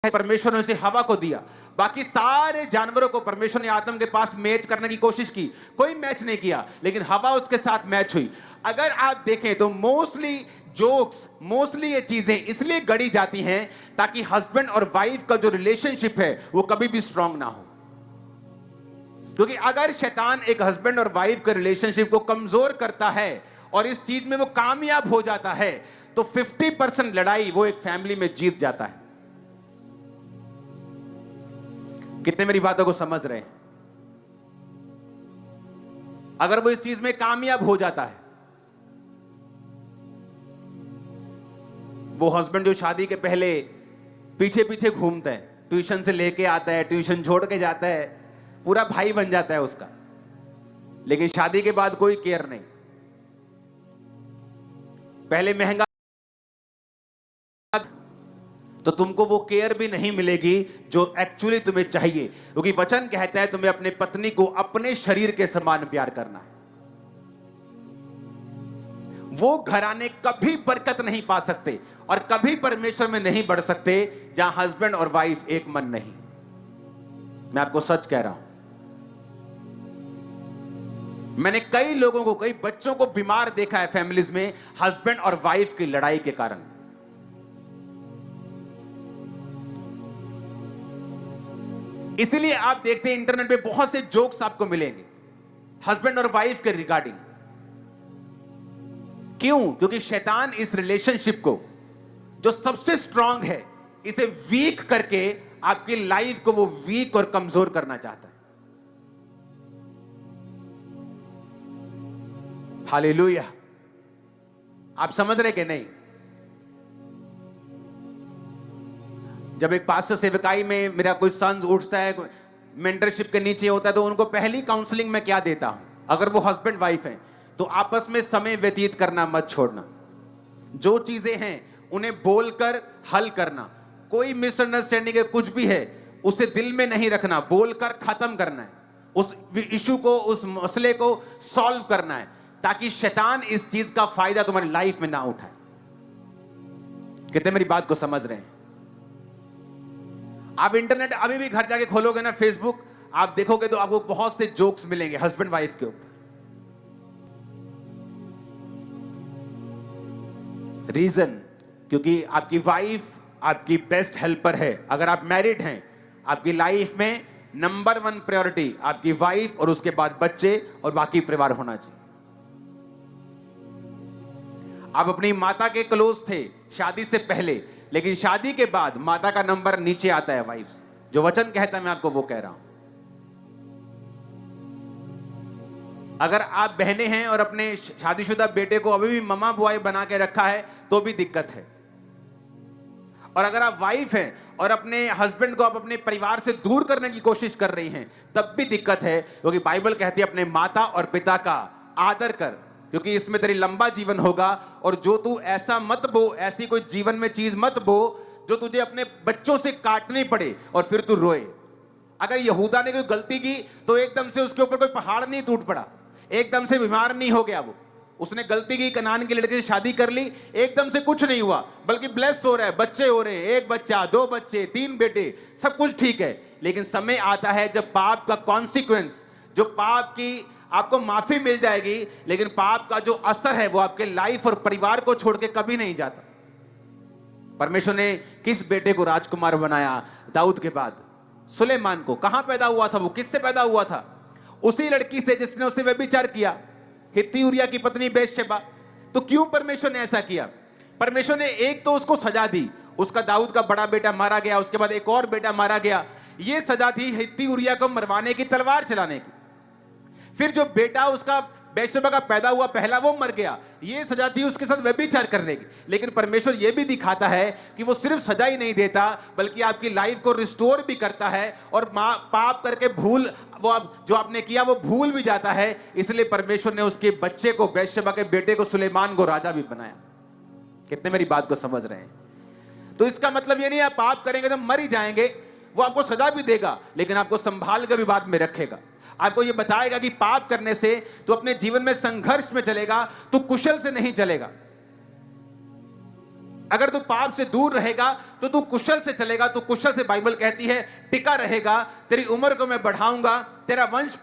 परमेश्वर ने उसे हवा को दिया। बाकी सारे जानवरों को परमेश्वर ने आदम के पास मैच करने की कोशिश की, कोई मैच नहीं किया, लेकिन हवा उसके साथ मैच हुई। अगर आप देखें तो मोस्टली जोक्स, मोस्टली ये चीजें इसलिए गढ़ी जाती हैं ताकि हस्बैंड और वाइफ का जो रिलेशनशिप है वो कभी भी स्ट्रांग ना हो। क्योंकि अगर शैतान एक हस्बैंड और वाइफ के रिलेशनशिप को कमजोर करता है और इस चीज में वो कामयाब हो जाता है, तो 50% लड़ाई वो एक फैमिली में जीत जाता है। कितने मेरी बातों को समझ रहे हैं? अगर वो इस चीज में कामयाब हो जाता है, वो हस्बैंड जो शादी के पहले पीछे पीछे घूमता है, ट्यूशन से लेके आता है, ट्यूशन छोड़ के जाता है, पूरा भाई बन जाता है उसका, लेकिन शादी के बाद कोई केयर नहीं। पहले महंगा तो तुमको वो केयर भी नहीं मिलेगी जो एक्चुअली तुम्हें चाहिए, क्योंकि वचन कहता है तुम्हें अपने पत्नी को अपने शरीर के समान प्यार करना है। वो घराने कभी बरकत नहीं पा सकते और कभी परमेश्वर में नहीं बढ़ सकते जहां हस्बैंड और वाइफ एक मन नहीं। मैं आपको सच कह रहा हूं, मैंने कई लोगों को, कई बच्चों को बीमार देखा है फैमिलीज में हस्बैंड और वाइफ की लड़ाई के कारण। इसीलिए आप देखते हैं इंटरनेट पे बहुत से जोक्स आपको मिलेंगे हस्बैंड और वाइफ के रिगार्डिंग। क्यों? क्योंकि शैतान इस रिलेशनशिप को, जो सबसे स्ट्रांग है, इसे वीक करके आपकी लाइफ को वो वीक और कमजोर करना चाहता है। हालेलुया। आप समझ रहे कि नहीं? जब एक पास्टर सेवकाई में मेरा कोई सन उठता है, मेंटरशिप के नीचे होता है, तो उनको पहली काउंसलिंग में क्या देता हूं, अगर वो हस्बैंड वाइफ है तो आपस में समय व्यतीत करना मत छोड़ना। जो चीजें हैं उन्हें बोलकर हल करना। कोई मिसअंडरस्टैंडिंग है, कुछ भी है, उसे दिल में नहीं रखना, बोलकर खत्म करना है। उस इशू को, उस मसले को सॉल्व करना है, ताकि शैतान इस चीज का फायदा तुम्हारी लाइफ में ना उठाए। कितने मेरी बात को समझ रहे हैं? आप इंटरनेट अभी भी घर जाके खोलोगे ना, फेसबुक, आप देखोगे तो आपको बहुत से जोक्स मिलेंगे हस्बैंड वाइफ के ऊपर। रीजन, क्योंकि आपकी वाइफ आपकी बेस्ट हेल्पर है। अगर आप मैरिड हैं, आपकी लाइफ में नंबर 1 प्रायोरिटी आपकी वाइफ और उसके बाद बच्चे और बाकी परिवार होना चाहिए। आप अपनी माता के क्लोज थे शादी से पहले, लेकिन शादी के बाद माता का नंबर नीचे आता है वाइफ से। जो वचन कहता है मैं आपको वो कह रहा हूं। अगर आप बहनें हैं और अपने शादीशुदा बेटे को अभी भी ममा बॉय बना के रखा है तो भी दिक्कत है। और अगर आप वाइफ हैं और अपने हस्बैंड को आप अपने परिवार से दूर करने की कोशिश कर रही हैं तब भी दिक्कत है, क्योंकि बाइबल कहती है अपने माता और पिता का आदर कर, क्योंकि इसमें तेरी लंबा जीवन होगा। और जो तू ऐसा मत बो, ऐसी कोई जीवन में चीज मत बो जो तुझे अपने बच्चों से काटनी पड़े और फिर तू रोए। अगर यहूदा ने कोई गलती की तो एकदम से उसके ऊपर कोई पहाड़ नहीं टूट पड़ा, एकदम से बीमार नहीं हो गया वो। उसने गलती की, कनान के लड़के से शादी कर ली, एकदम से कुछ नहीं हुआ, बल्कि ब्लेस हो रहा है, बच्चे हो रहे हैं, 1 बच्चा, 2 बच्चे, 3 बेटे, सब कुछ ठीक है। लेकिन समय आता है जब पाप का कॉन्सिक्वेंस, जो पाप की आपको माफी मिल जाएगी, लेकिन पाप का जो असर है वो आपके लाइफ और परिवार को छोड़ के कभी नहीं जाता। परमेश्वर ने किस बेटे को राजकुमार बनाया दाऊद के बाद? सुलेमान को। कहां पैदा हुआ था वो? किससे पैदा हुआ था? उसी लड़की से जिसने उससे व्यभिचार किया, हित्ती उरिया की पत्नी बेतशेबा। तो क्यों परमेश्वर ने ऐसा किया? परमेश्वर ने एक तो उसको सजा दी, उसका दाऊद का बड़ा बेटा मारा गया, उसके बाद एक और बेटा मारा गया। यह सजा थी हित्ती उरिया को मरवाने की, तलवार चलाने की। फिर जो बेटा उसका बेतशेबा का पैदा हुआ पहला, वो मर गया, ये सजा थी उसके साथ व्यभिचार करने की। लेकिन परमेश्वर ये भी दिखाता है कि वो सिर्फ सजा ही नहीं देता, बल्कि आपकी लाइफ को रिस्टोर भी करता है और पाप करके भूल, वो जो आपने किया वो भूल भी जाता है। इसलिए परमेश्वर ने उसके बच्चे को, बेतशेबा के बेटे को, सुलेमान को राजा भी बनाया। कितने मेरी बात को समझ रहे हैं? तो इसका मतलब ये नहीं आप पाप करेंगे तो मर ही जाएंगे, वो आपको सजा भी देगा, लेकिन आपको संभाल कर भी बाद में रखेगा। आपको यह बताएगा कि पाप करने से तो अपने जीवन में संघर्ष में चलेगा, तो कुशल से नहीं चलेगा। अगर तू पाप से दूर रहेगा तो तू कुशल से चलेगा, तू कुशल से बाइबल कहती है टिका रहेगा, तेरी उम्र को मैं बढ़ाऊंगा, तेरा वंश